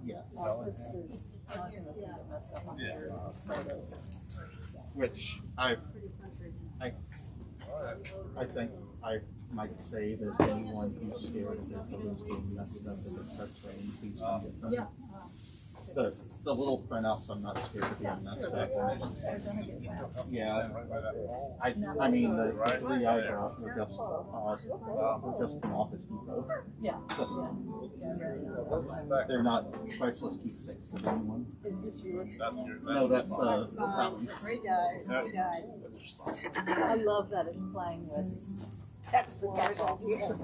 Yeah. Which I think I might say that anyone who's scared of their photos being messed up if it starts raining, please come get them. The little printouts, I'm not scared of being messed up. Yeah. I mean, the three I got were just from Office Depot. Yeah. They're not priceless keepsakes of anyone. Is this yours? No, that's Sally's. He died. I love that it's playing with. That's the cat's idea.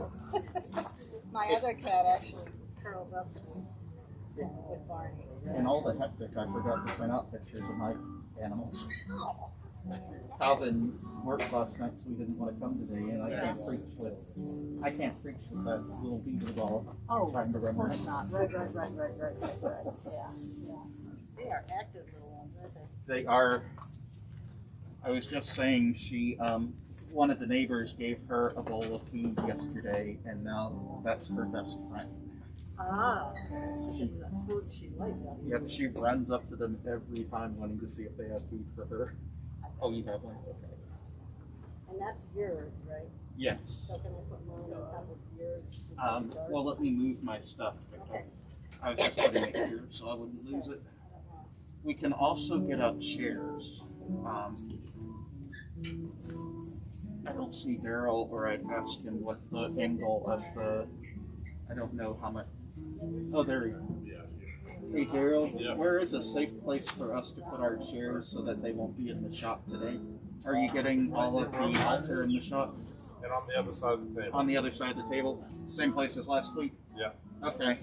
My other cat actually curls up with Barney. In all the hectic, I forgot to print out pictures of my animals. Calvin worked last night, so he didn't want to come today, and I can't preach with that little beaver ball. Oh, trying to remember. Not. Right. Yeah. They are active little ones, aren't they? They are. I was just saying, one of the neighbors gave her a bowl of food yesterday, and now that's her best friend. Ah, food she liked. Yep, she runs up to them every time wanting to see if they have food for her. Oh, you have one? Okay. And that's yours, right? Yes. So can I put mine on top of yours? Well, let me move my stuff. Okay. I was just putting it here so I wouldn't lose it. We can also get out chairs. I don't see Daryl, or I'd ask him what the angle of the, I don't know how much. Oh, there he is. Hey, Daryl, where is a safe place for us to put our chairs so that they won't be in the shop today? Are you getting all of the altar in the shop? And on the other side of the table. On the other side of the table? Same place as last week? Yeah. Okay.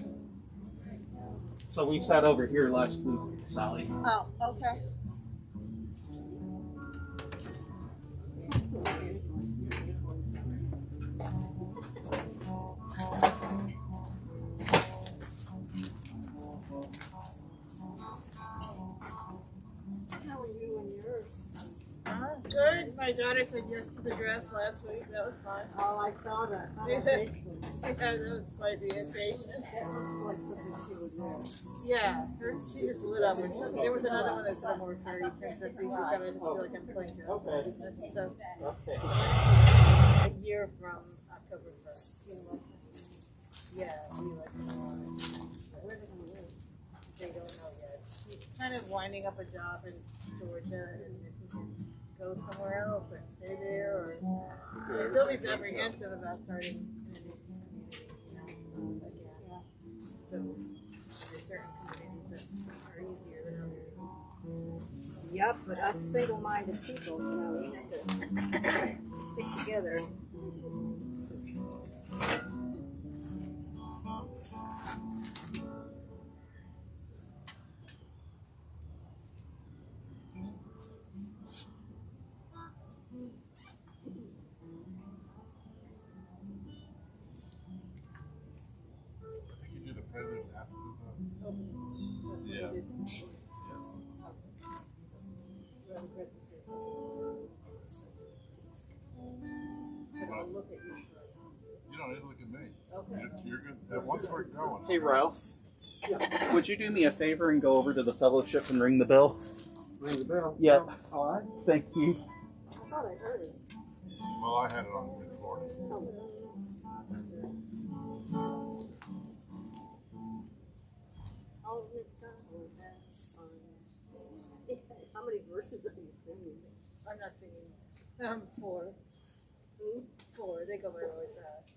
So we sat over here last week, Sally. Oh, okay. How are you and yours? Good. My daughter said yes to the dress last week. That was fun. Oh, I saw that. On Facebook. Yeah, that was quite the occasion. That looks like something she would wear. Yeah, she just lit up. There was another one that's a more fairy princess. She said, I just feel like I'm playing her. Okay. So, Okay. a year from October 1st. Yeah, we like Where are they going to live? they don't know yet. He's kind of winding up a job in Georgia, and if he can go somewhere else and stay there, or he's always apprehensive about starting in a new community, again. So there's certain communities that are easier than others. Yep, but us single-minded people, we have to stick together. You do the president after the. Yeah. Yes. Look at you. You don't need to look at me. Okay. You're good. Once we're going. Hey, Ralph. Would you do me a favor and go over to the fellowship and ring the bell? Ring the bell? Yeah. All right. Thank you. I thought I heard it. Well, I had it on the floor. How many verses are you singing? I'm not singing. 4. 4. They go by really fast.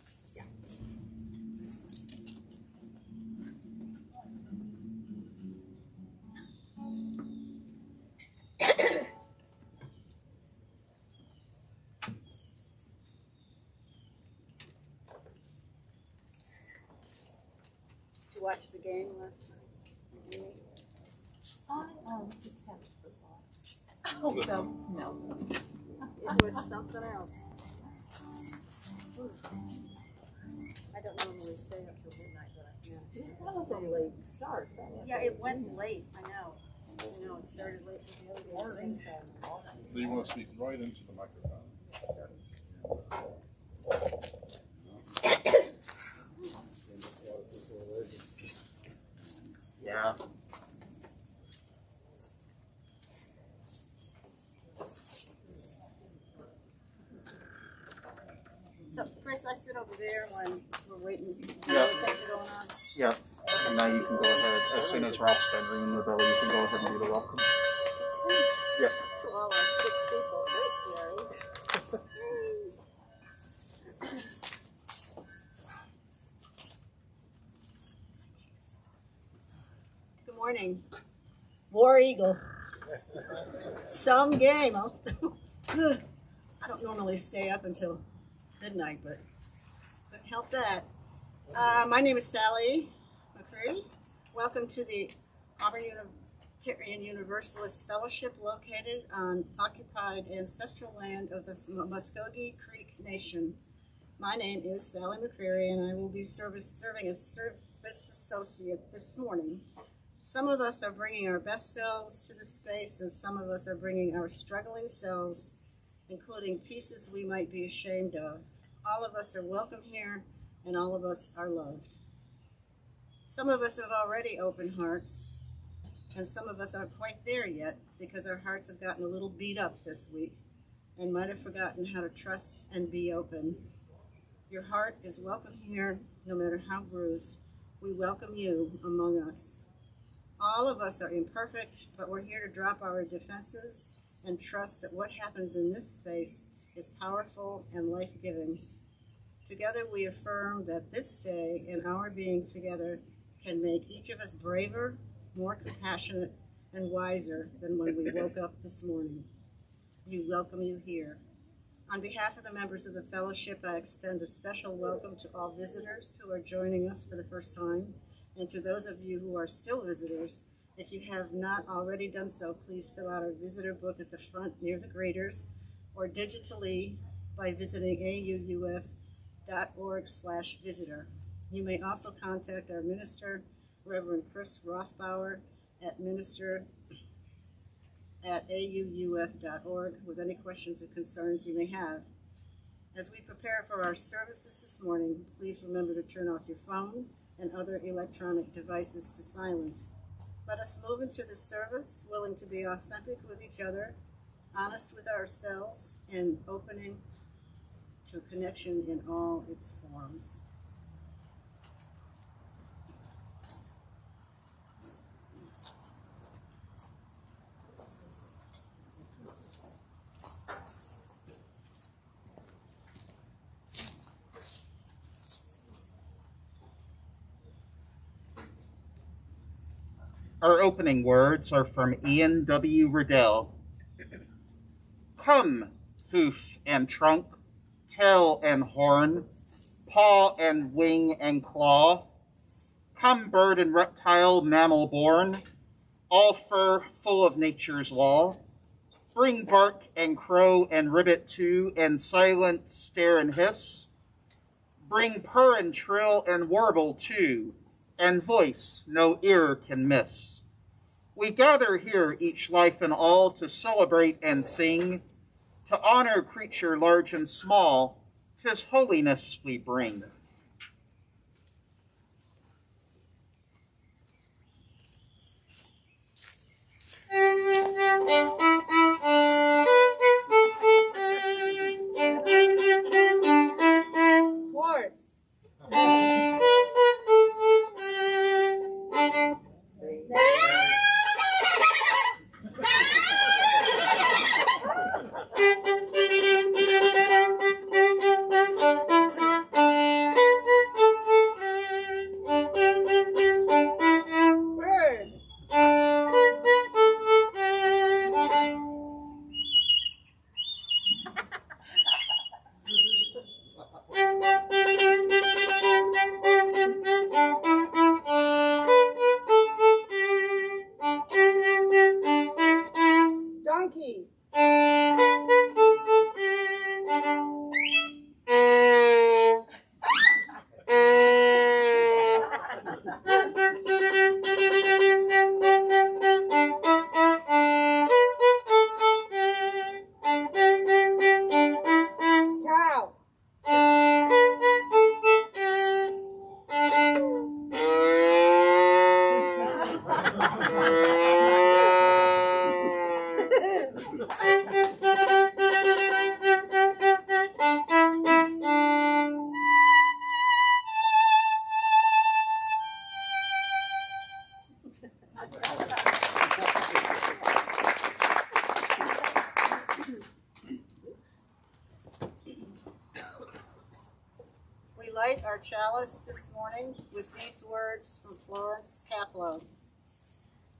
Did you watch the game last night? I detest football. Oh, so no. It was something else. I don't normally stay up till midnight, but I managed. That was a late start. Yeah, it went late. I know. It started late for the other day. So you want to speak right into the microphone. Yeah. So, Chris, I sit over there when we're waiting. Yeah. Things are going on. Yeah. And now you can go ahead, as soon as Ralph's done ringing the bell, you can go ahead and do the welcome. Yeah. To all our 6 people. There's Jerry. Good morning. War Eagle. Some game, huh? I don't normally stay up until midnight, but couldn't help that. My name is Sally McCree. Welcome to the Auburn Unitarian Universalist Fellowship located on occupied ancestral land of the Muskogee Creek Nation. My name is Sally McCreary, and I will be serving as service associate this morning. Some of us are bringing our best selves to this space, and some of us are bringing our struggling selves, including pieces we might be ashamed of. All of us are welcome here, and all of us are loved. Some of us have already open hearts, and some of us aren't quite there yet because our hearts have gotten a little beat up this week and might have forgotten how to trust and be open. Your heart is welcome here, no matter how bruised. We welcome you among us. All of us are imperfect, but we're here to drop our defenses and trust that what happens in this space is powerful and life-giving. Together we affirm that this day and our being together can make each of us braver, more compassionate, and wiser than when we woke up this morning. We welcome you here. On behalf of the members of the fellowship, I extend a special welcome to all visitors who are joining us for the first time, and to those of you who are still visitors. If you have not already done so, please fill out our visitor book at the front near the graders, or digitally by visiting auuf.org/visitor. You may also contact our minister, Reverend Rothbauer, at minister@auuf.org with any questions or concerns you may have. As we prepare for our services this morning, please remember to turn off your phone and other electronic devices to silent. Let us move into the service, willing to be authentic with each other, honest with ourselves, and opening to connection in all its forms. Our opening words are from Ian W. Riddell. Come, hoof and trunk, tail and horn, paw and wing and claw. Come, bird and reptile, mammal born, all fur full of nature's law. Bring bark and crow and ribbit too, and silent stare and hiss. Bring purr and trill and warble too, and voice no ear can miss. We gather here, each life and all, to celebrate and sing, to honor creature large and small. 'Tis holiness we bring. light our chalice this morning with these words from Florence Caplow.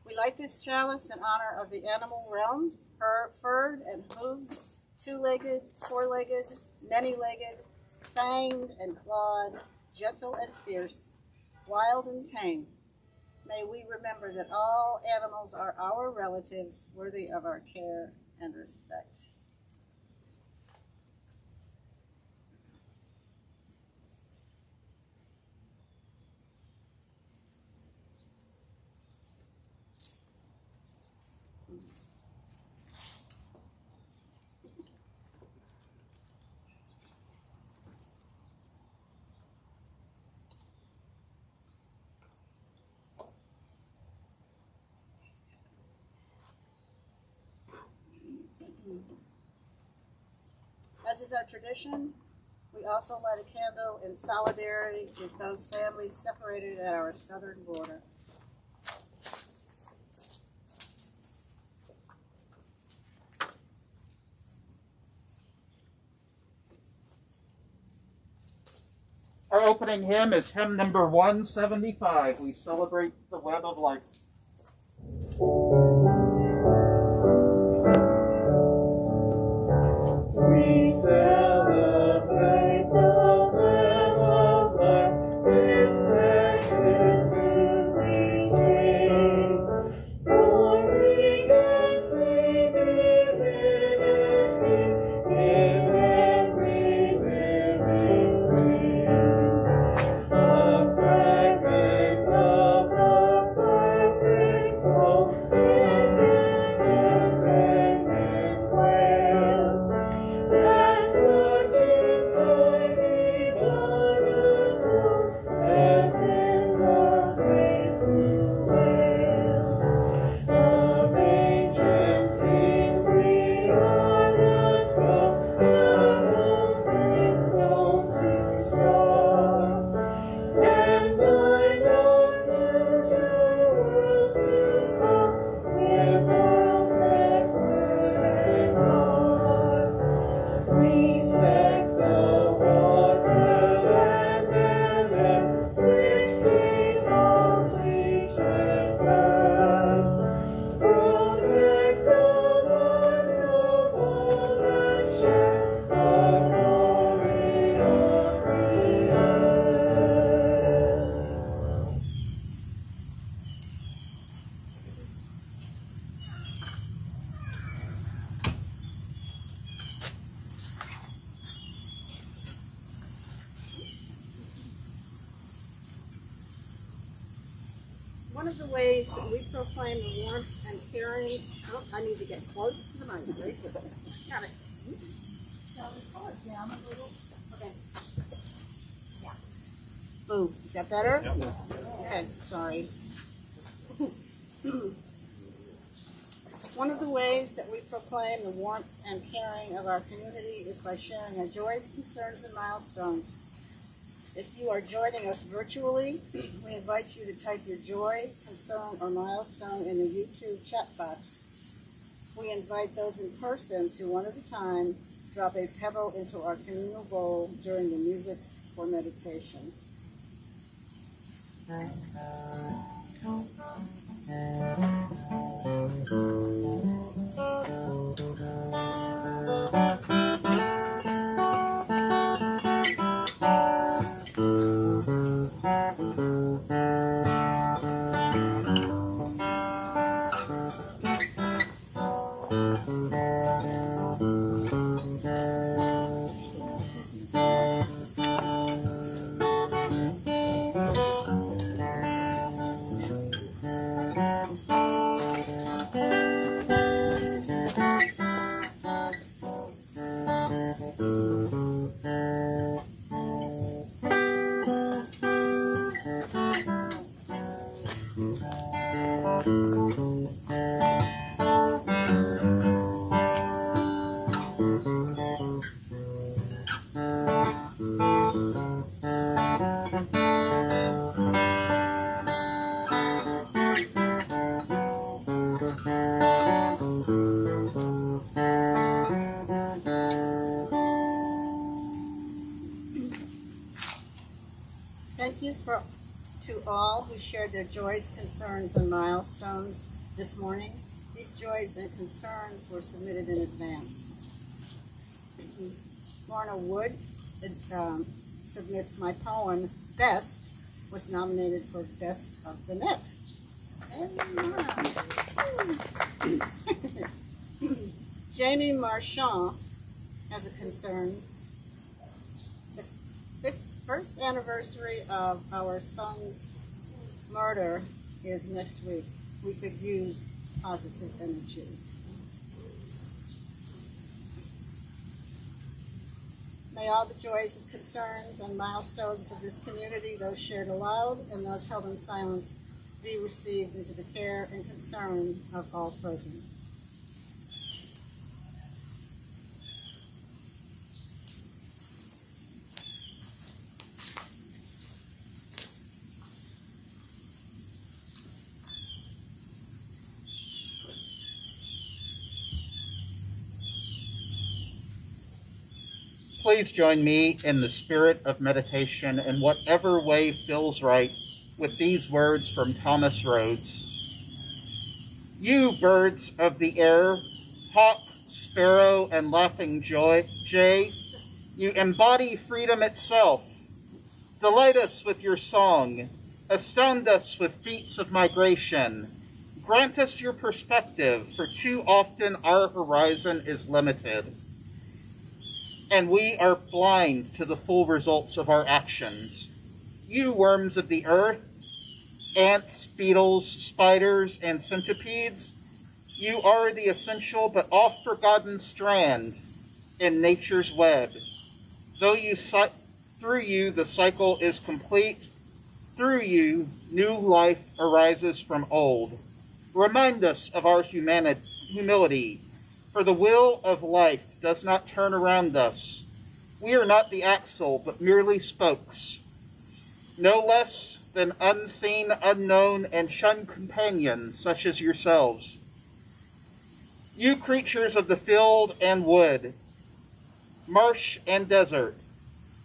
We light this chalice in honor of the animal realm, furred and hooved, two-legged, four-legged, many-legged, fanged and clawed, gentle and fierce, wild and tame. May we remember that all animals are our relatives, worthy of our care and respect. As is our tradition, we also light a candle in solidarity with those families separated at our southern border. Our opening hymn is hymn number 175. We celebrate the web of life. We celebrate the web of life, expected to be seen. For we can see divinity in every living thing. A fragment of the perfect soul, descendant quail. As touching mighty barnacle, as in the great blue whale. Of ancient dreams we are the sum, the most stone to star. And find our future worlds to come, with worlds that were and are. Respect the water, land, and air, which keep all creatures blood. Protect the lives of all that share the glory of the earth. One of the ways that we proclaim the warmth and caring, oh, I need to get close to the mic, right? Got it. Oops. Shall we pull it down a little? Okay. Yeah. Boom. Is that better? Okay, sorry. One of the ways that we proclaim the warmth and caring of our community is by sharing our joys, concerns, and milestones. If you are joining us virtually, we invite you to type your joy, concern, or milestone in the YouTube chat box. We invite those in person to, one at a time, drop a pebble into our communal bowl during the music or meditation. To all who shared their joys, concerns, and milestones this morning, these joys and concerns were submitted in advance. Lorna Wood submits, my poem, Best, was nominated for Best of the Net. Jamie Marchand has a concern. The first anniversary of our son's murder is next week. We could use positive energy. May all the joys and concerns and milestones of this community, those shared aloud and those held in silence, be received into the care and concern of all present. Please join me in the spirit of meditation in whatever way feels right with these words from Thomas Rhodes. You birds of the air, hawk, sparrow, and laughing jay, you embody freedom itself. Delight us with your song, astound us with feats of migration. Grant us your perspective, for too often our horizon is limited, and we are blind to the full results of our actions. You worms of the earth, ants, beetles, spiders, and centipedes, you are the essential but oft-forgotten strand in nature's web. Through you the cycle is complete. Through you, new life arises from old. Remind us of our humility, for the wheel of life does not turn around us. We are not the axle, but merely spokes. No less than unseen, unknown, and shunned companions such as yourselves. You creatures of the field and wood, marsh and desert,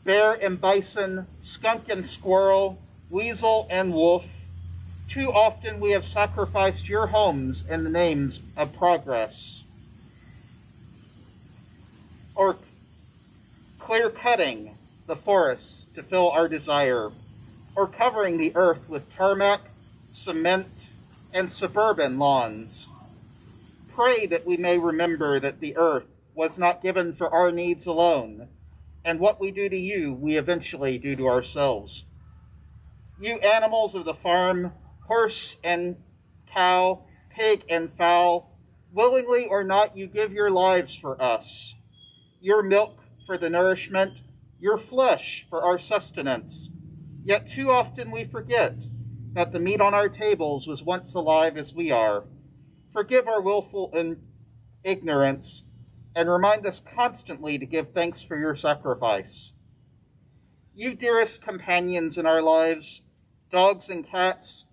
bear and bison, skunk and squirrel, weasel and wolf, too often we have sacrificed your homes in the names of progress. Or clear-cutting the forests to fill our desire, or covering the earth with tarmac, cement, and suburban lawns. Pray that we may remember that the earth was not given for our needs alone, and what we do to you, we eventually do to ourselves. You animals of the farm, horse and cow, pig and fowl, willingly or not, you give your lives for us. Your milk for the nourishment, your flesh for our sustenance. Yet too often we forget that the meat on our tables was once alive as we are. Forgive our willful ignorance, and remind us constantly to give thanks for your sacrifice. You dearest companions in our lives, dogs and cats,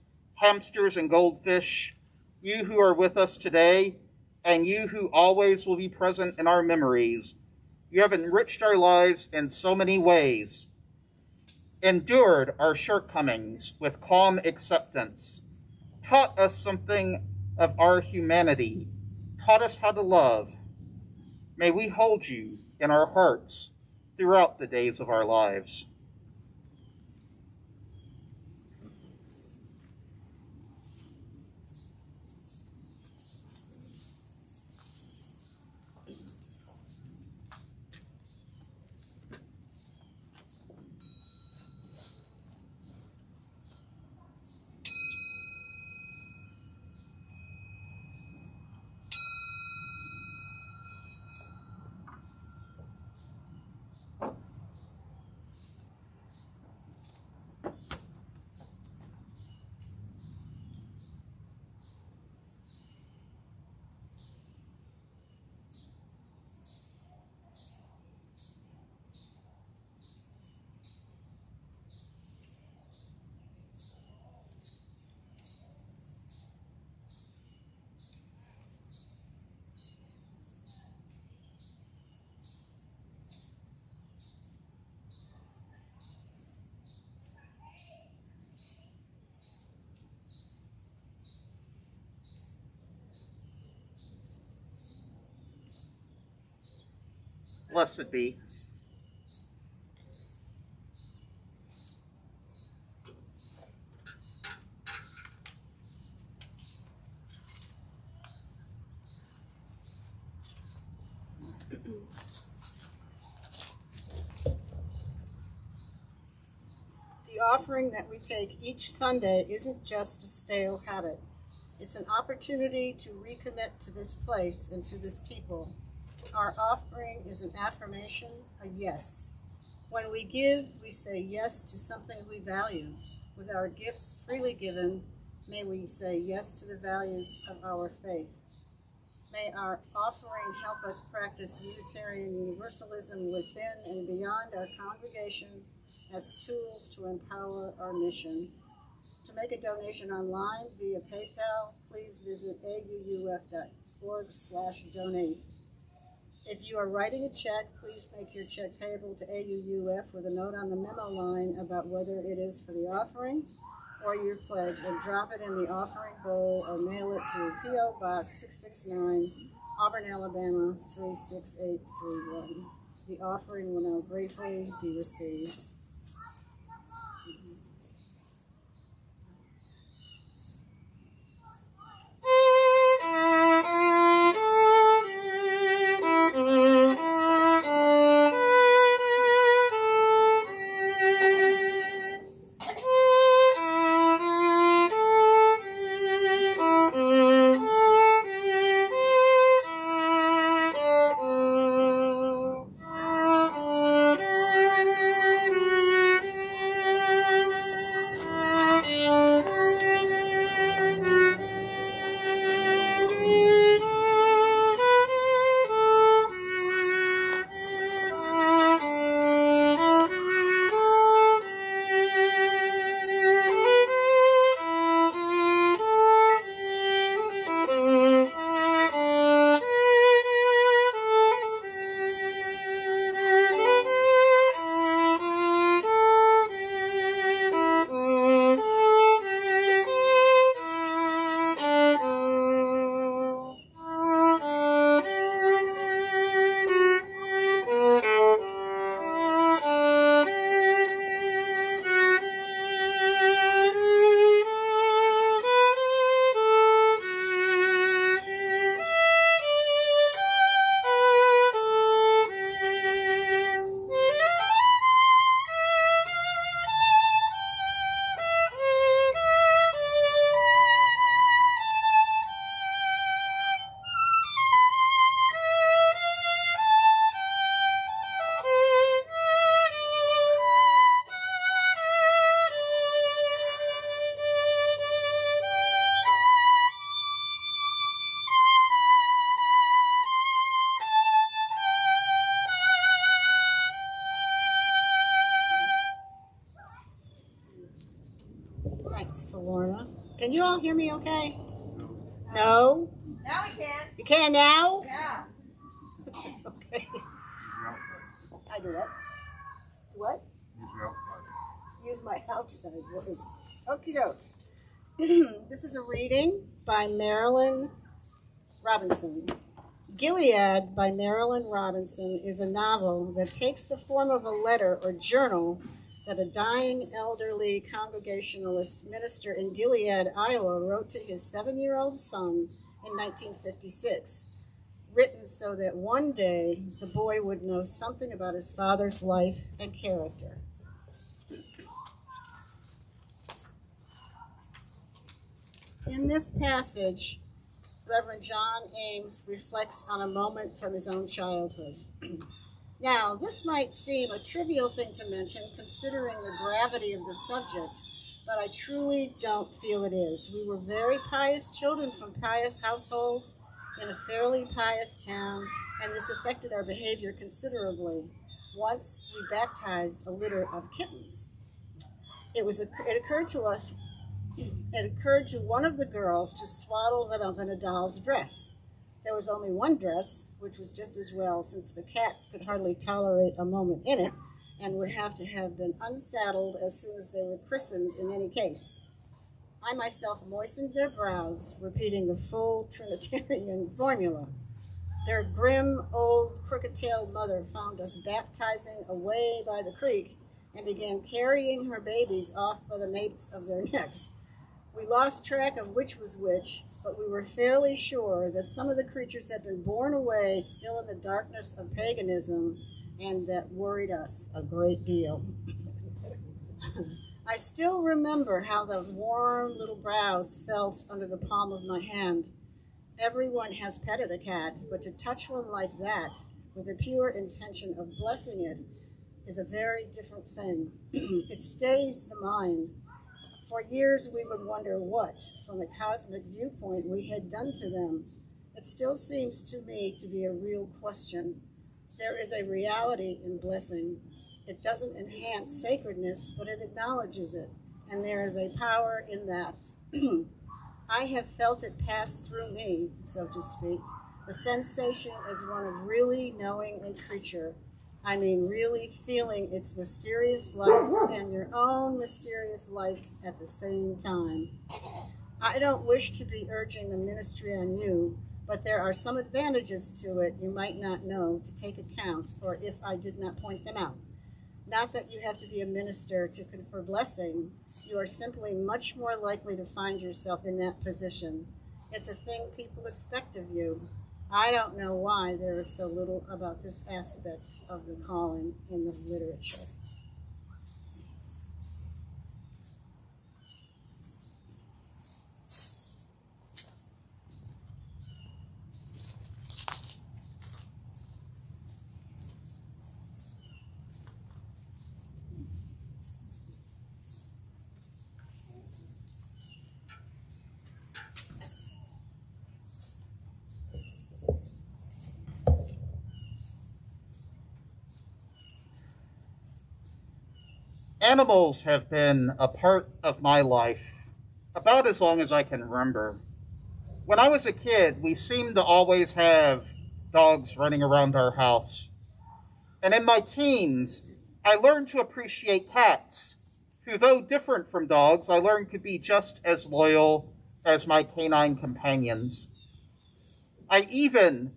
hamsters and goldfish, you who are with us today, and you who always will be present in our memories, you have enriched our lives in so many ways, endured our shortcomings with calm acceptance, taught us something of our humanity, taught us how to love. May we hold you in our hearts throughout the days of our lives. blessed be. The offering that we take each Sunday isn't just a stale habit. It's an opportunity to recommit to this place and to this people. Our offering is an affirmation, a yes. When we give, we say yes to something we value. With our gifts freely given, may we say yes to the values of our faith. May our offering help us practice Unitarian Universalism within and beyond our congregation as tools to empower our mission. To make a donation online via PayPal, please visit auuf.org/donate. If you are writing a check, please make your check payable to AUUF with a note on the memo line about whether it is for the offering or your pledge, and drop it in the offering bowl or mail it to P.O. Box 669, Auburn, Alabama 36831. The offering will now gratefully be received. Thanks to Lorna. Can you all hear me okay? No? Now we can. You can now? Yeah. Okay. I do what? What? Use my outside words. Okie doke. This is a reading by Marilyn Robinson. Gilead by Marilyn Robinson is a novel that takes the form of a letter or journal that a dying elderly Congregationalist minister in Gilead, Iowa, wrote to his 7-year-old son in 1956, written so that one day the boy would know something about his father's life and character. In this passage, Reverend John Ames reflects on a moment from his own childhood. Now, this might seem a trivial thing to mention considering the gravity of the subject, but I truly don't feel it is. We were very pious children from pious households in a fairly pious town, and this affected our behavior considerably. Once we baptized a litter of kittens. It occurred to one of the girls to swaddle them up in a doll's dress. There was only one dress, which was just as well, since the cats could hardly tolerate a moment in it and would have to have been unsaddled as soon as they were christened in any case. I myself moistened their brows, repeating the full Trinitarian formula. Their grim, old, crooked-tailed mother found us baptizing away by the creek and began carrying her babies off by the napes of their necks. We lost track of which was which, but we were fairly sure that some of the creatures had been borne away still in the darkness of paganism, and that worried us a great deal. I still remember how those warm little brows felt under the palm of my hand. Everyone has petted a cat, but to touch one like that, with the pure intention of blessing it, is a very different thing. It stays the mind. For years we would wonder what, from a cosmic viewpoint, we had done to them. It still seems to me to be a real question. There is a reality in blessing. It doesn't enhance sacredness, but it acknowledges it, and there is a power in that. I have felt it pass through me, so to speak. The sensation is one of really knowing a creature. I mean, really feeling its mysterious life and your own mysterious life at the same time. I don't wish to be urging the ministry on you, but there are some advantages to it you might not know to take account, or if I did not point them out. Not that you have to be a minister to confer blessing. You are simply much more likely to find yourself in that position. It's a thing people expect of you. I don't know why there is so little about this aspect of the calling in the literature. Animals have been a part of my life about as long as I can remember. When I was a kid, we seemed to always have dogs running around our house. And in my teens, I learned to appreciate cats, who, though different from dogs, I learned could be just as loyal as my canine companions. I even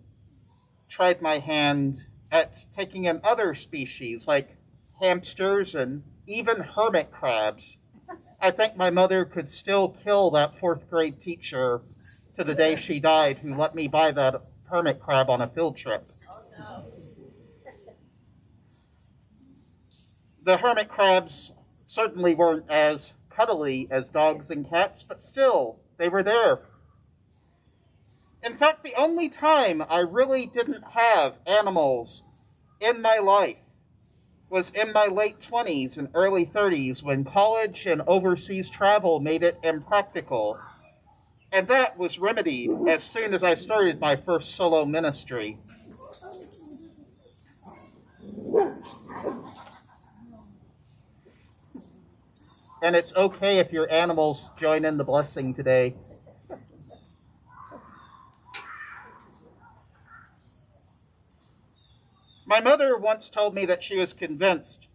tried my hand at taking in other species, like hamsters and even hermit crabs. I think my mother could still kill that fourth grade teacher to the day she died who let me buy that hermit crab on a field trip. The hermit crabs certainly weren't as cuddly as dogs and cats, but still, they were there. In fact, the only time I really didn't have animals in my life was in my late 20s and early 30s when college and overseas travel made it impractical. And that was remedied as soon as I started my first solo ministry. And it's okay if your animals join in the blessing today. My mother once told me that she was convinced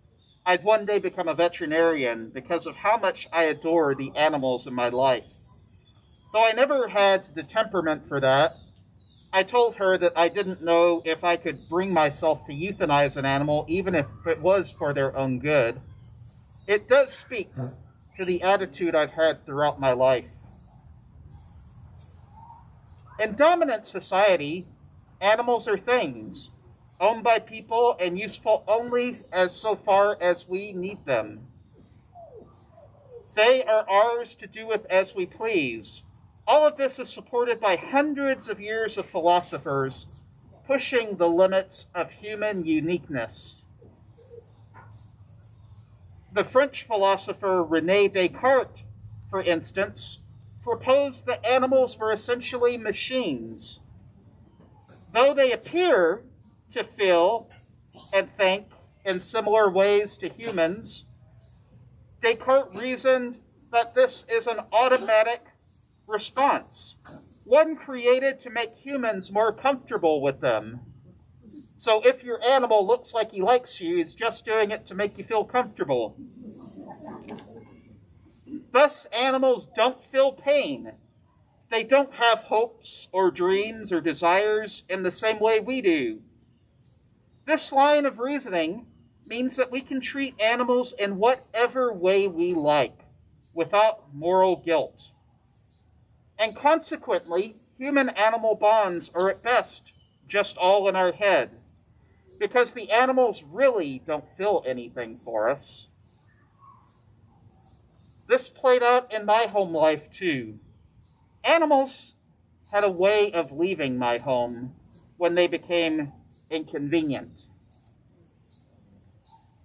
I'd one day become a veterinarian because of how much I adore the animals in my life. Though I never had the temperament for that, I told her that I didn't know if I could bring myself to euthanize an animal, even if it was for their own good. It does speak to the attitude I've had throughout my life. In dominant society, animals are things, owned by people and useful only as so far as we need them. They are ours to do with as we please. All of this is supported by hundreds of years of philosophers pushing the limits of human uniqueness. The French philosopher René Descartes, for instance, proposed that animals were essentially machines. Though they appear to feel and think in similar ways to humans, Descartes reasoned that this is an automatic response, one created to make humans more comfortable with them. So if your animal looks like he likes you, it's just doing it to make you feel comfortable. Thus, animals don't feel pain. They don't have hopes or dreams or desires in the same way we do. This line of reasoning means that we can treat animals in whatever way we like, without moral guilt. And consequently, human-animal bonds are at best just all in our head, because the animals really don't feel anything for us. This played out in my home life too. Animals had a way of leaving my home when they became inconvenient.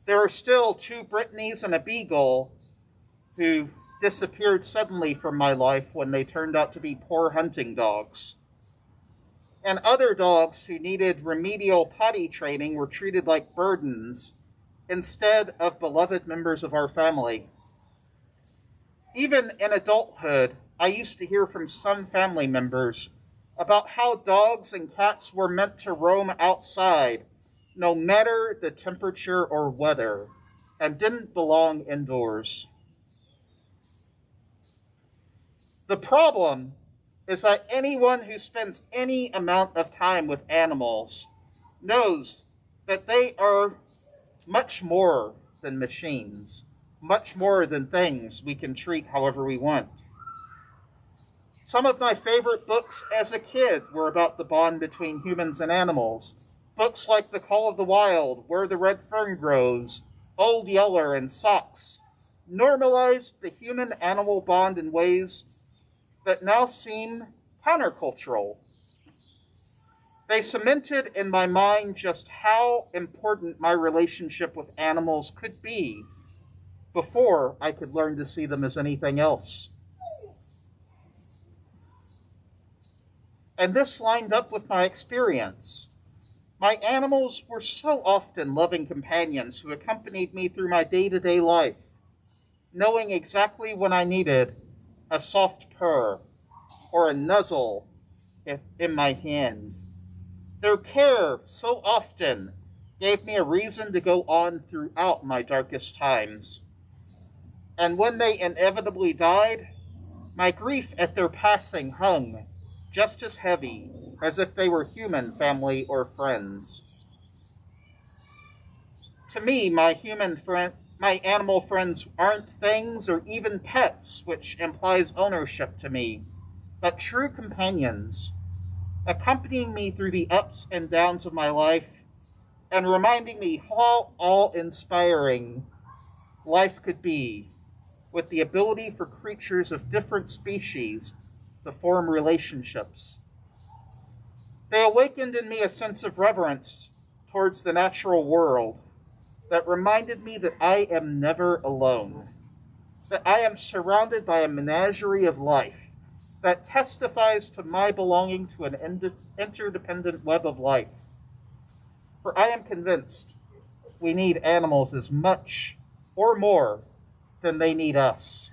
There are still 2 Brittany's and a Beagle who disappeared suddenly from my life when they turned out to be poor hunting dogs. And other dogs who needed remedial potty training were treated like burdens instead of beloved members of our family. Even in adulthood, I used to hear from some family members about how dogs and cats were meant to roam outside, no matter the temperature or weather, and didn't belong indoors. The problem is that anyone who spends any amount of time with animals knows that they are much more than machines, much more than things we can treat however we want. Some of my favorite books as a kid were about the bond between humans and animals. Books like The Call of the Wild, Where the Red Fern Grows, Old Yeller, and Socks normalized the human-animal bond in ways that now seem countercultural. They cemented in my mind just how important my relationship with animals could be before I could learn to see them as anything else. And this lined up with my experience. My animals were so often loving companions who accompanied me through my day-to-day life, knowing exactly when I needed a soft purr or a nuzzle in my hand. Their care so often gave me a reason to go on throughout my darkest times. And when they inevitably died, my grief at their passing hung just as heavy as if they were human family or friends. To me, my animal friends aren't things or even pets, which implies ownership to me, but true companions, accompanying me through the ups and downs of my life and reminding me how awe-inspiring life could be, with the ability for creatures of different species to form relationships. They awakened in me a sense of reverence towards the natural world that reminded me that I am never alone, that I am surrounded by a menagerie of life that testifies to my belonging to an interdependent web of life. For I am convinced we need animals as much or more than they need us.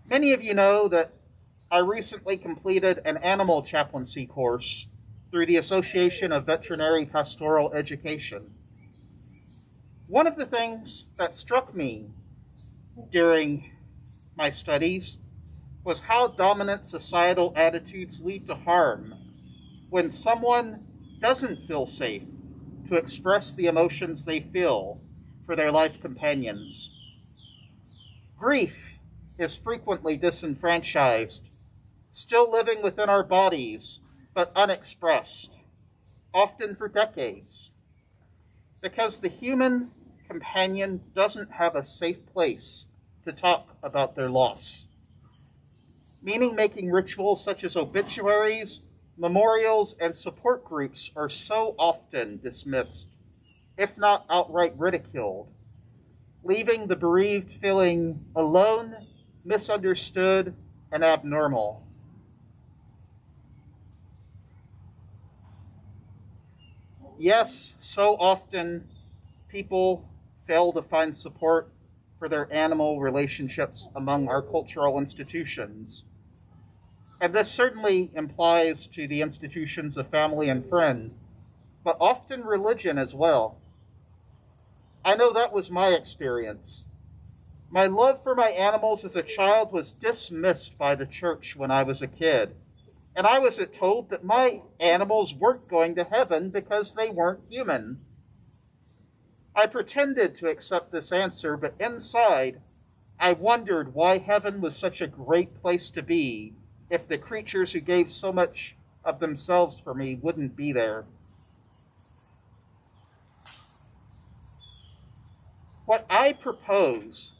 Many of you know that I recently completed an animal chaplaincy course through the Association of Veterinary Pastoral Education. One of the things that struck me during my studies was how dominant societal attitudes lead to harm when someone doesn't feel safe to express the emotions they feel for their life companions. Grief is frequently disenfranchised, still living within our bodies, but unexpressed, often for decades, because the human companion doesn't have a safe place to talk about their loss. Meaning-making rituals such as obituaries, memorials, and support groups are so often dismissed, if not outright ridiculed, leaving the bereaved feeling alone, misunderstood, and abnormal. Yes, so often people fail to find support for their animal relationships among our cultural institutions. And this certainly implies to the institutions of family and friend, but often religion as well. I know that was my experience. My love for my animals as a child was dismissed by the church when I was a kid. And I was told that my animals weren't going to heaven because they weren't human. I pretended to accept this answer, but inside, I wondered why heaven was such a great place to be if the creatures who gave so much of themselves for me wouldn't be there. What I propose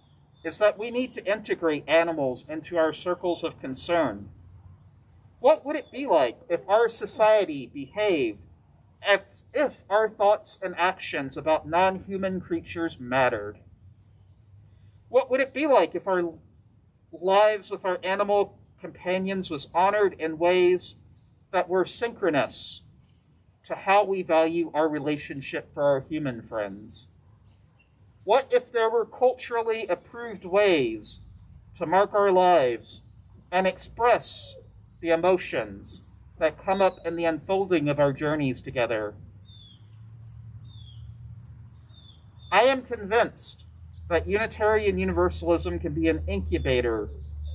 is that we need to integrate animals into our circles of concern. What would it be like if our society behaved as if our thoughts and actions about non-human creatures mattered? What would it be like if our lives with our animal companions was honored in ways that were synchronous to how we value our relationship for our human friends? What if there were culturally approved ways to mark our lives and express the emotions that come up in the unfolding of our journeys together? I am convinced that Unitarian Universalism can be an incubator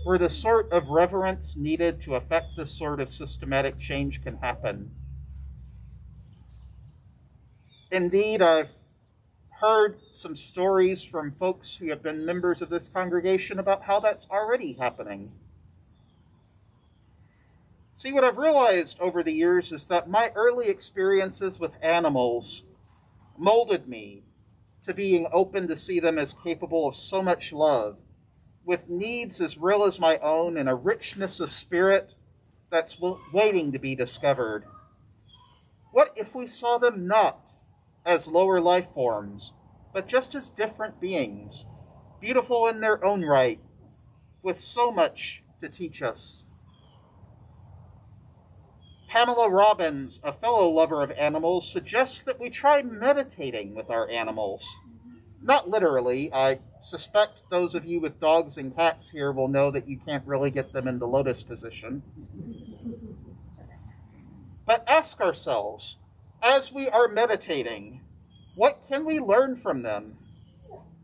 where the sort of reverence needed to effect this sort of systematic change can happen. Indeed, I've heard some stories from folks who have been members of this congregation about how that's already happening. See, what I've realized over the years is that my early experiences with animals molded me to being open to see them as capable of so much love, with needs as real as my own and a richness of spirit that's waiting to be discovered. What if we saw them not as lower life forms, but just as different beings, beautiful in their own right, with so much to teach us? Pamela Robbins, a fellow lover of animals, suggests that we try meditating with our animals. Not literally. I suspect those of you with dogs and cats here will know that you can't really get them in the lotus position. But ask ourselves, as we are meditating, what can we learn from them?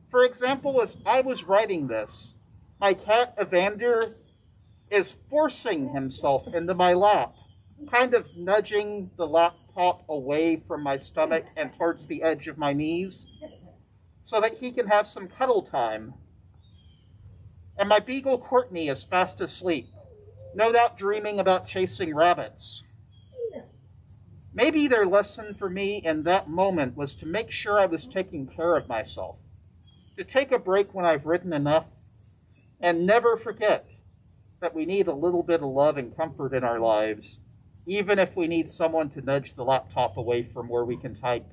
For example, as I was writing this, my cat Evander is forcing himself into my lap, kind of nudging the laptop away from my stomach and towards the edge of my knees so that he can have some cuddle time. And my beagle Courtney is fast asleep, no doubt dreaming about chasing rabbits. Maybe their lesson for me in that moment was to make sure I was taking care of myself, to take a break when I've ridden enough, and never forget that we need a little bit of love and comfort in our lives, even if we need someone to nudge the laptop away from where we can type.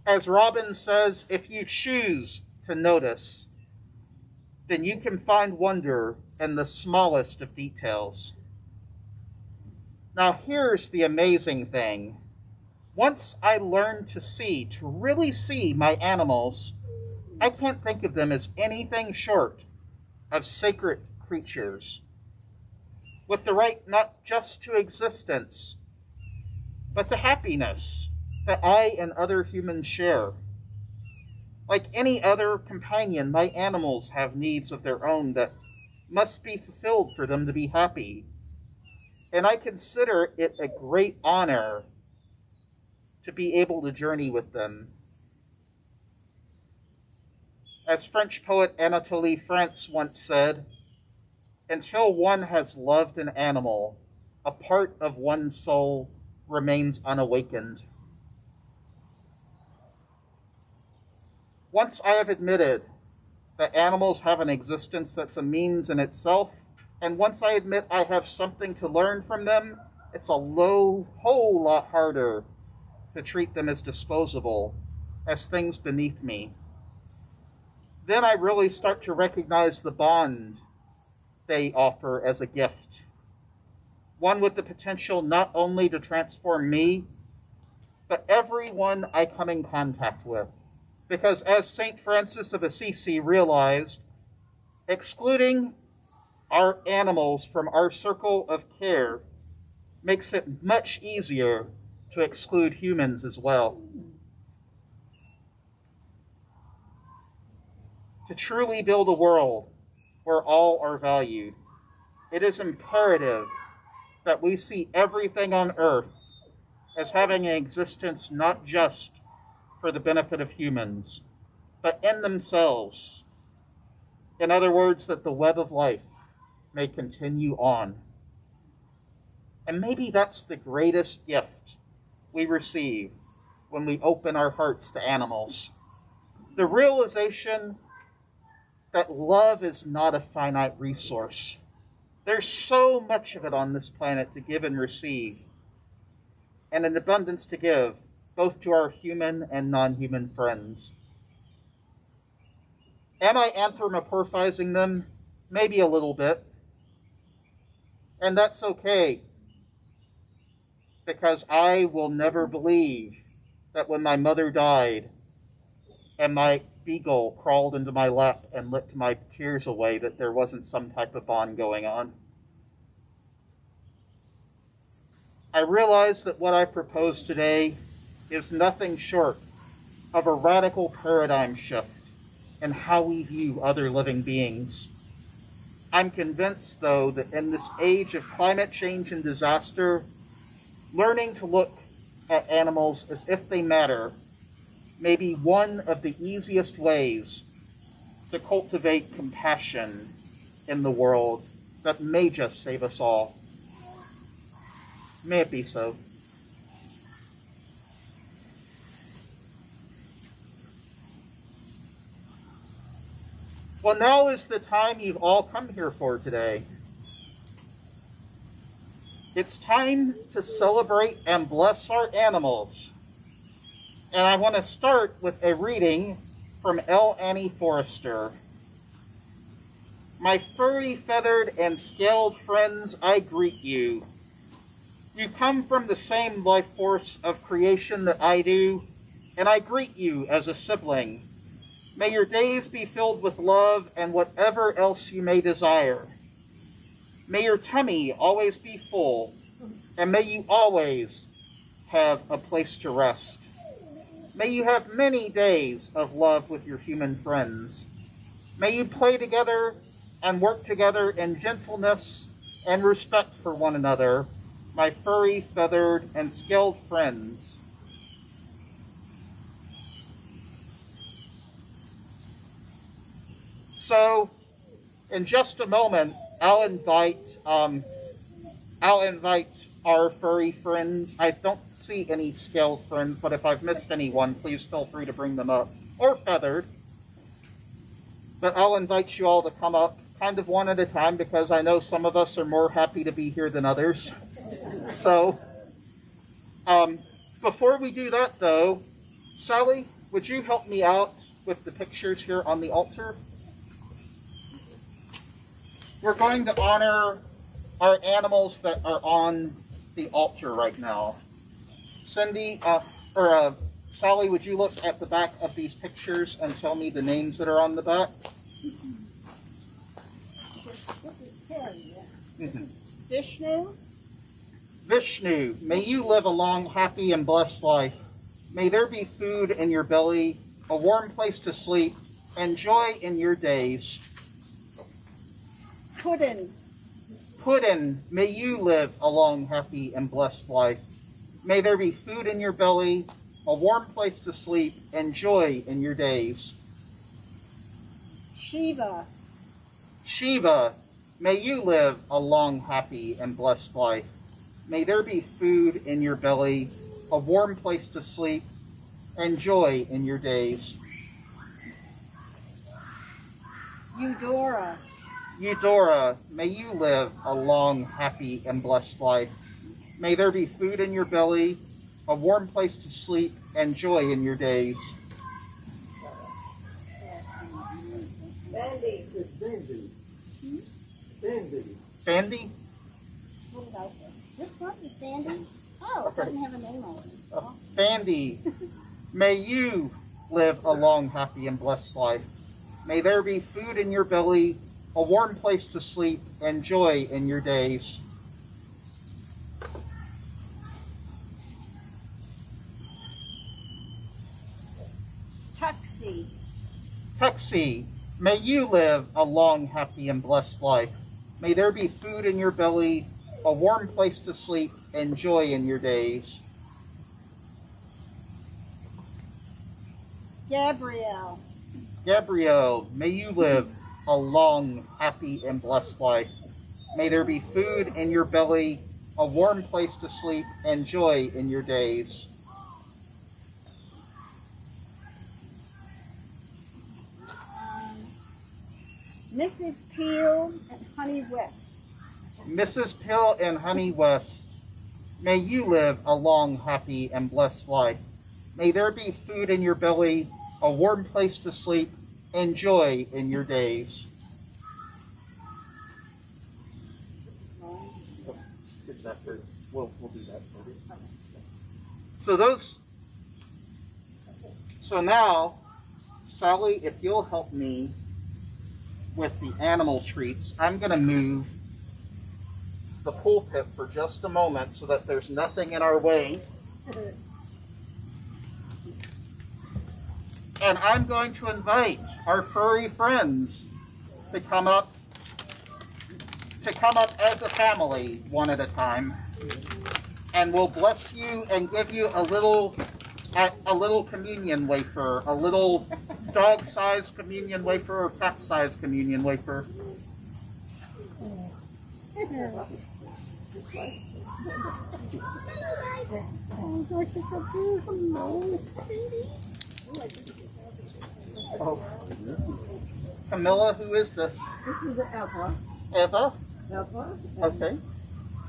As Robin says, if you choose to notice, then you can find wonder in the smallest of details. Now here's the amazing thing. Once I learned to really see my animals, I can't think of them as anything short of sacred creatures, with the right not just to existence, but to happiness that I and other humans share. Like any other companion, my animals have needs of their own that must be fulfilled for them to be happy. And I consider it a great honor to be able to journey with them. As French poet Anatole France once said, until one has loved an animal, a part of one's soul remains unawakened. Once I have admitted that animals have an existence that's a means in itself, and once I admit I have something to learn from them, it's a whole lot harder to treat them as disposable, as things beneath me. Then I really start to recognize the bond they offer as a gift. One with the potential not only to transform me, but everyone I come in contact with. Because as St. Francis of Assisi realized, excluding our animals from our circle of care makes it much easier to exclude humans as well. To truly build a world where all are valued, it is imperative that we see everything on earth as having an existence not just for the benefit of humans, but in themselves. In other words, that the web of life may continue on. And maybe that's the greatest gift we receive when we open our hearts to animals. The realization that love is not a finite resource. There's so much of it on this planet to give and receive, and an abundance to give, both to our human and non-human friends. Am I anthropomorphizing them? Maybe a little bit. And that's okay, because I will never believe that when my mother died and my beagle crawled into my lap and licked my tears away, that there wasn't some type of bond going on. I realize that what I propose today is nothing short of a radical paradigm shift in how we view other living beings. I'm convinced, though, that in this age of climate change and disaster, learning to look at animals as if they matter may be one of the easiest ways to cultivate compassion in the world that may just save us all. May it be so. Well, now is the time you've all come here for today. It's time to celebrate and bless our animals. And I want to start with a reading from L. Annie Forrester. My furry, feathered, and scaled friends, I greet you. You come from the same life force of creation that I do, and I greet you as a sibling. May your days be filled with love and whatever else you may desire. May your tummy always be full, and may you always have a place to rest. May you have many days of love with your human friends. May you play together and work together in gentleness and respect for one another, my furry, feathered, and scaled friends. So, in just a moment, I'll invite our furry friends. I don't see any scaled friends, but if I've missed anyone, please feel free to bring them up, or feathered. But I'll invite you all to come up, kind of one at a time, because I know some of us are more happy to be here than others. So, before we do that, though, Sally, would you help me out with the pictures here on the altar? We're going to honor our animals that are on the altar right now. Cindy, Sally, would you look at the back of these pictures and tell me the names that are on the back? This is Terry. This is Vishnu. Vishnu, may you live a long, happy, and blessed life. May there be food in your belly, a warm place to sleep, and joy in your days. Puddin. Puddin, may you live a long, happy, and blessed life. May there be food in your belly, a warm place to sleep, and joy in your days. Shiva. Shiva, may you live a long, happy, and blessed life. May there be food in your belly, a warm place to sleep, and joy in your days. Eudora. Eudora, may you live a long, happy, and blessed life. May there be food in your belly, a warm place to sleep, and joy in your days. Bandy. Bandy? What did I say? This one is Bandy? Oh, it doesn't have a name on it. Bandy, may you live a long, happy, and blessed life. May there be food in your belly, a warm place to sleep, and joy in your days. Tuxie. Tuxie, May you live a long, happy, and blessed life. May there be food in your belly, a warm place to sleep, and joy in your days. Gabrielle. Gabrielle, may you live a long, happy, and blessed life. May there be food in your belly, a warm place to sleep, and joy in your days. Mrs. Peel and Honey West. Mrs. Pill and Honey West, may you live a long, happy, and blessed life. May there be food in your belly, a warm place to sleep, and joy in your days. Is that for, we'll do that for you. So now, Sally, if you'll help me with the animal treats, I'm going to move the pulpit for just a moment so that there's nothing in our way. And I'm going to invite our furry friends to come up as a family, one at a time. And we'll bless you and give you a little communion wafer, a little dog-sized communion wafer or cat-sized communion wafer. Oh gosh, she's so beautiful. Oh. Camilla, who is this? This is Eva. Eva? Eva. Okay.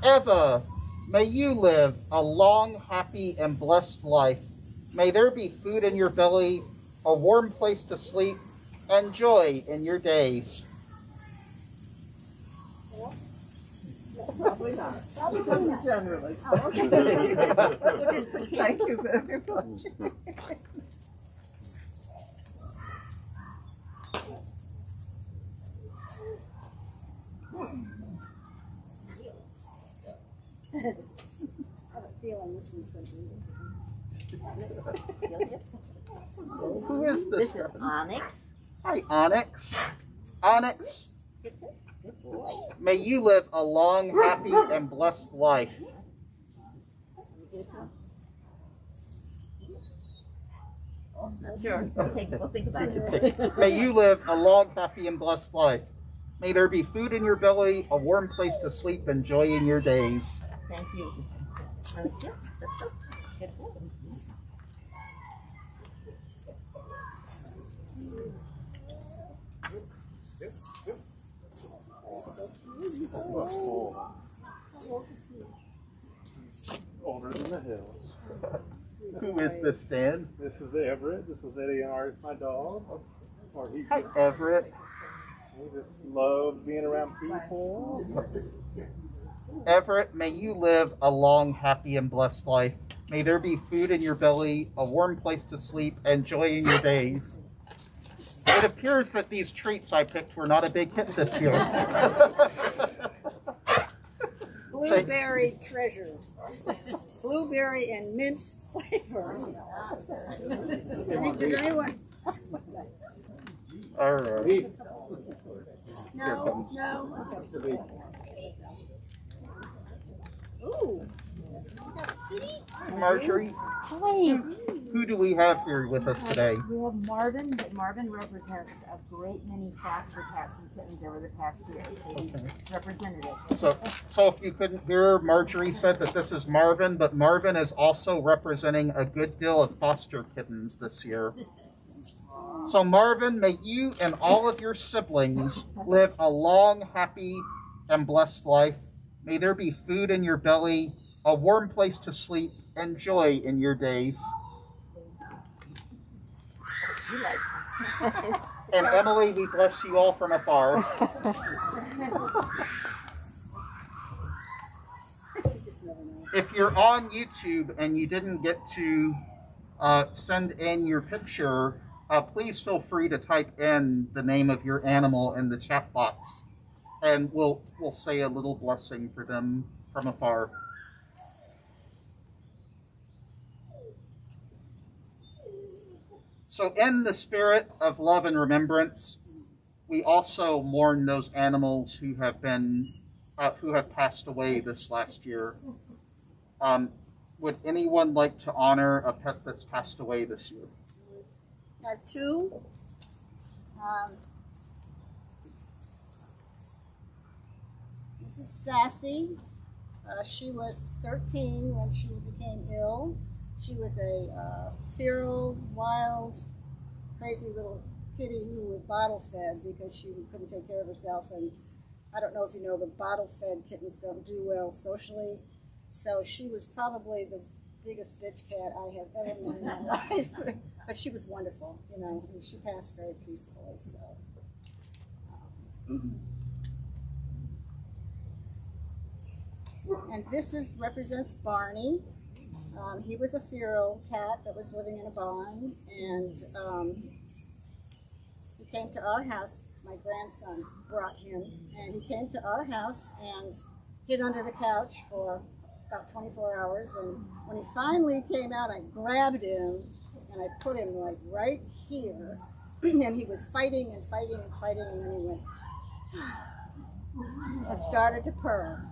Eva, may you live a long, happy, and blessed life. May there be food in your belly, a warm place to sleep, and joy in your days. Probably not. Probably generally. Oh, okay. We'll just pretend. Thank you very much. I have a feeling this one's going to be Who is this? This is Onyx. Hi, Onyx. Onyx, may you live a long, happy, and blessed life. Sure, we'll think about it. May you live a long, happy, and blessed life. May there be food in your belly, a warm place to sleep, and joy in your days. Thank you. Let's go. Good boy. Older than the hills. Who is this, Dan? This is Everett. This is Eddie and Art, my dog. Hi, Everett. He just loves being around people. Everett, may you live a long, happy, and blessed life. May there be food in your belly, a warm place to sleep, and joy in your days. It appears that these treats I picked were not a big hit this year. blueberry treasure. Blueberry and mint flavor. Does anyone? All right. No, no. Okay. Ooh. Marjorie, who do we have here with us today? We have Marvin, but Marvin represents a great many foster cats and kittens over the past year. So he's representative. So if you couldn't hear, Marjorie said that this is Marvin, but Marvin is also representing a good deal of foster kittens this year. So Marvin, may you and all of your siblings live a long, happy, and blessed life. May there be food in your belly, a warm place to sleep, and joy in your days. And Emily, we bless you all from afar. If you're on YouTube and you didn't get to send in your picture, please feel free to type in the name of your animal in the chat box, and we'll say a little blessing for them from afar. So in the spirit of love and remembrance, we also mourn those animals who have passed away this last year. Would anyone like to honor a pet that's passed away this year? I have two. This is Sassy. She was 13 when she became ill. She was a feral, wild, crazy little kitty who was bottle fed because she couldn't take care of herself. And I don't know if you know, but bottle fed kittens don't do well socially. So she was probably the biggest bitch cat I have ever met in my life. But she was wonderful, you know, and she passed very peacefully. So. And this represents Barney. He was a feral cat that was living in a barn, and he came to our house. My grandson brought him, and he came to our house and hid under the couch for about 24 hours. And when he finally came out, I grabbed him and I put him like right here, and he was fighting and fighting and fighting, and then he went and started to purr.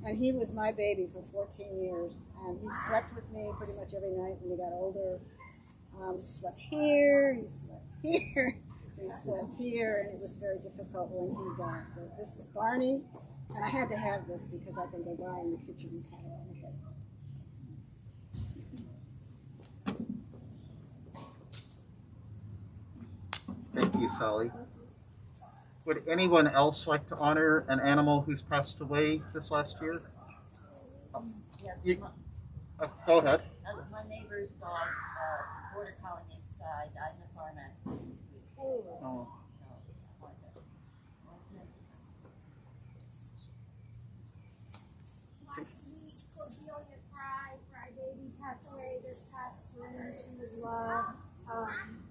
And he was my baby for 14 years, and he slept with me pretty much every night when he got older. He slept here, he slept here, he slept here, and it was very difficult when he died. But this is Barney, and I had to have this because I can go by in the kitchen and pat it on the head. Thank you, Sally. Would anyone else like to honor an animal who's passed away this last year? Yes. Go ahead. My neighbor's dog, border collie died in the farm accident this week. Oh. Cordelia Fry baby passed away this past spring. She was loved.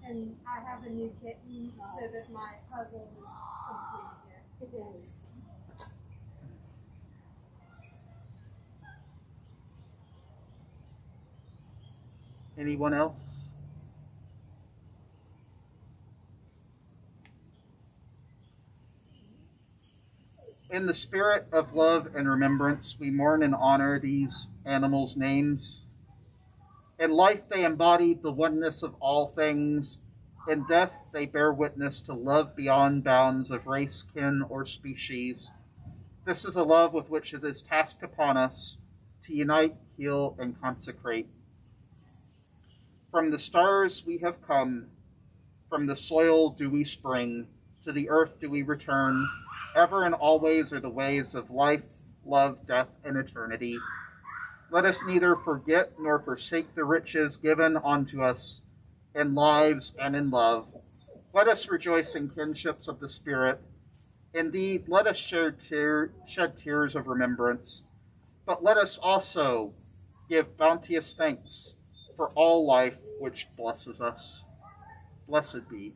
And I have a new kitten so that my puzzle is complete again. Anyone else? In the spirit of love and remembrance, we mourn and honor these animals' names. In life, they embodied the oneness of all things. In death, they bear witness to love beyond bounds of race, kin, or species. This is a love with which it is tasked upon us to unite, heal, and consecrate. From the stars we have come, from the soil do we spring, to the earth do we return. Ever and always are the ways of life, love, death, and eternity. Let us neither forget nor forsake the riches given unto us in lives and in love. Let us rejoice in kinships of the Spirit. Indeed, let us shed tears of remembrance. But let us also give bounteous thanks for all life which blesses us. Blessed be.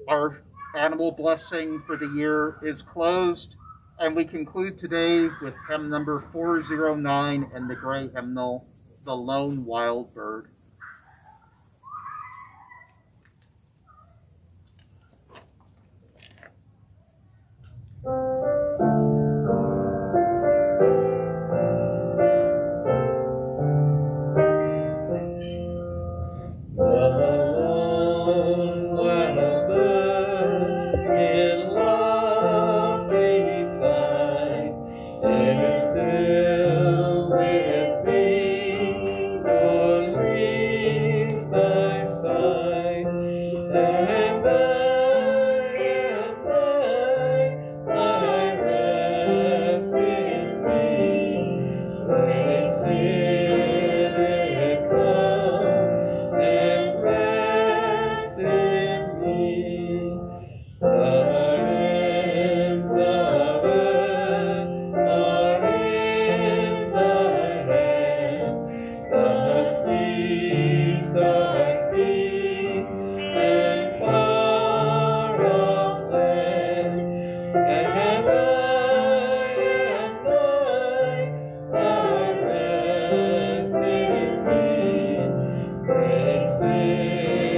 Our animal blessing for the year is closed, and we conclude today with hymn number 409 in the gray hymnal, The Lone Wild Bird.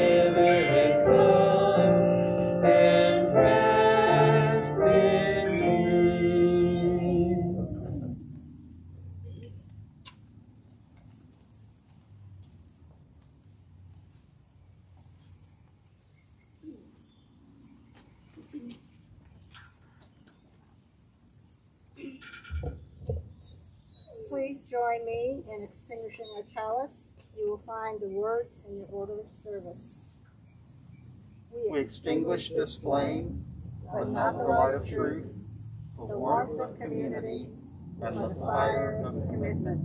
Spirit, come please join me in extinguishing our chalice. You will find the words in your order of service. We extinguish this flame, but not the light of truth, the warmth of community, and the fire of commitment.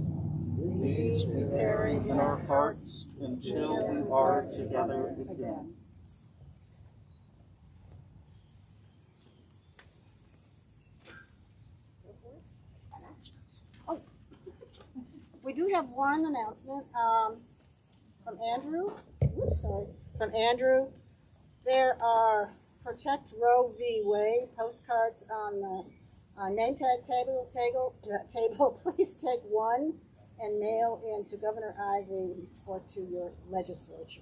These we carry in our hearts until we are together again. We do have one announcement from Andrew. From Andrew. There are Protect Roe v. Wade postcards on the name tag table. Please take one and mail in to Governor Ivey or to your legislature.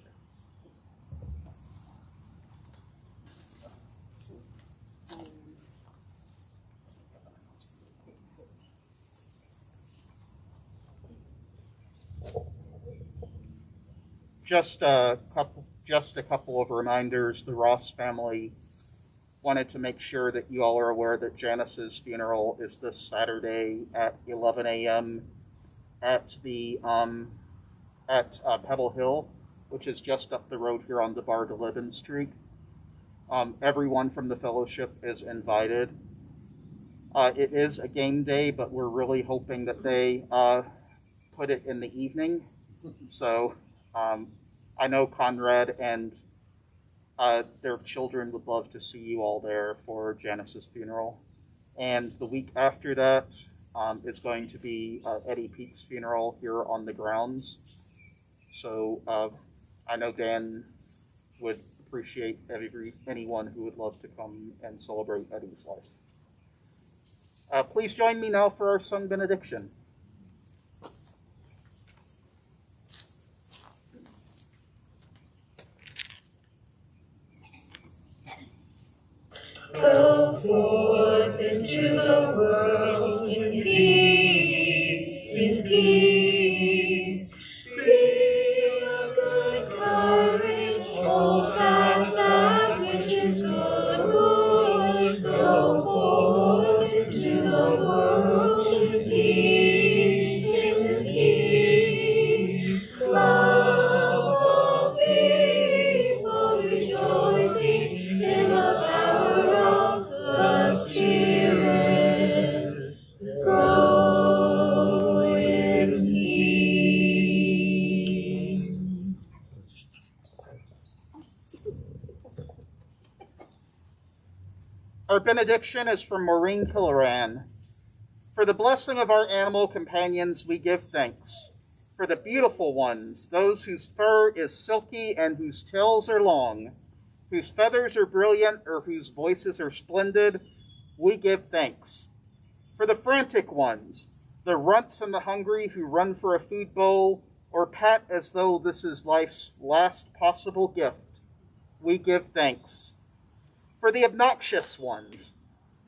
Just a couple of reminders. The Ross family wanted to make sure that you all are aware that Janice's funeral is this Saturday at 11 a.m. at the Pebble Hill, which is just up the road here on DeBar de Liban Street. Everyone from the fellowship is invited. It is a game day, but we're really hoping that they put it in the evening. So I know Conrad and their children would love to see you all there for Janice's funeral. And the week after that is going to be Eddie Pete's funeral here on the grounds. So I know Dan would appreciate anyone who would love to come and celebrate Eddie's life. Please join me now for our sung benediction. Go forth into the world in peace, in peace. Be of good courage, hold fast that which is good, Lord. Go forth into the world in peace, in peace. Love all people rejoicing in the power of the Spirit. Go in peace. Our benediction is from Maureen Killoran. For the blessing of our animal companions, we give thanks. For the beautiful ones, those whose fur is silky and whose tails are long, whose feathers are brilliant or whose voices are splendid, we give thanks. For the frantic ones, the runts and the hungry who run for a food bowl or pat as though this is life's last possible gift, we give thanks. For the obnoxious ones,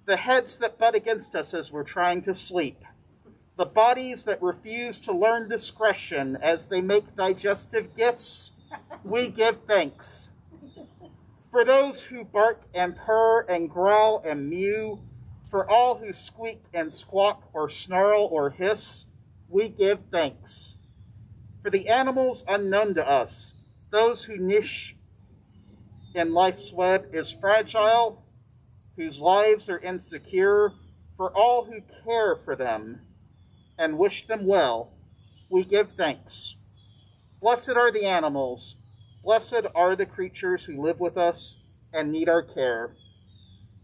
the heads that butt against us as we're trying to sleep, the bodies that refuse to learn discretion as they make digestive gifts, we give thanks. For those who bark and purr and growl and mew, for all who squeak and squawk or snarl or hiss, we give thanks. For the animals unknown to us, those whose niche in life's web is fragile, whose lives are insecure, for all who care for them and wish them well, we give thanks. Blessed are the animals. Blessed are the creatures who live with us and need our care.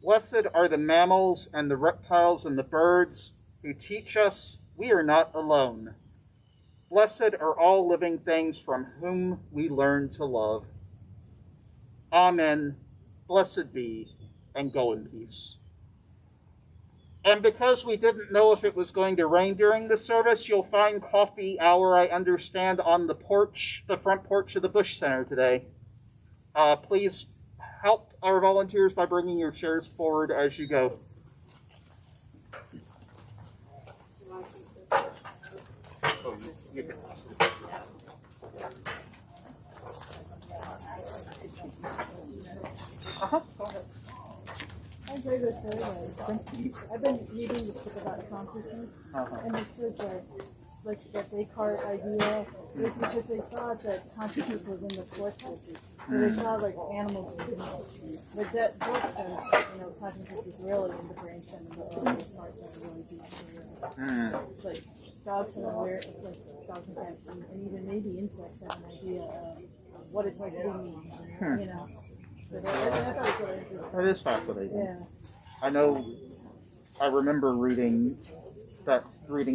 Blessed are the mammals and the reptiles and the birds who teach us we are not alone. Blessed are all living things from whom we learn to love. Amen. Blessed be, and go in peace. And because we didn't know if it was going to rain during the service, you'll find coffee hour, I understand, on the porch, the front porch of the Bush Center today. Please help our volunteers by bringing your chairs forward as you go. You can pass it. Go ahead. I agree with survey. I've been reading the book about consciousness, and the survey like the Descartes idea was because they thought that consciousness was in the cortex. So they thought like animals did not. But that book says, consciousness is really in the brainstem and the other parts are really deep. It's like dogs and dogs and cats and even maybe insects have an idea of what it's like to be me, you know. So I thought it was really interesting. That is fascinating. Yeah. I remember reading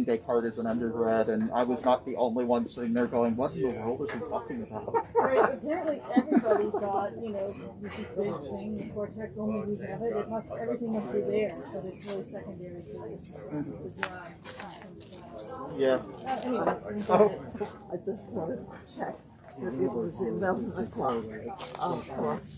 Descartes as an undergrad, and I was not the only one sitting there going, what in the world is he talking about? Right, apparently everybody thought, this is big thing, the cortex, only we have it. Everything must be there, but it's really secondary to the drive. Yeah. Anyway, I just wanted to check that it was 11 o'clock. Of course.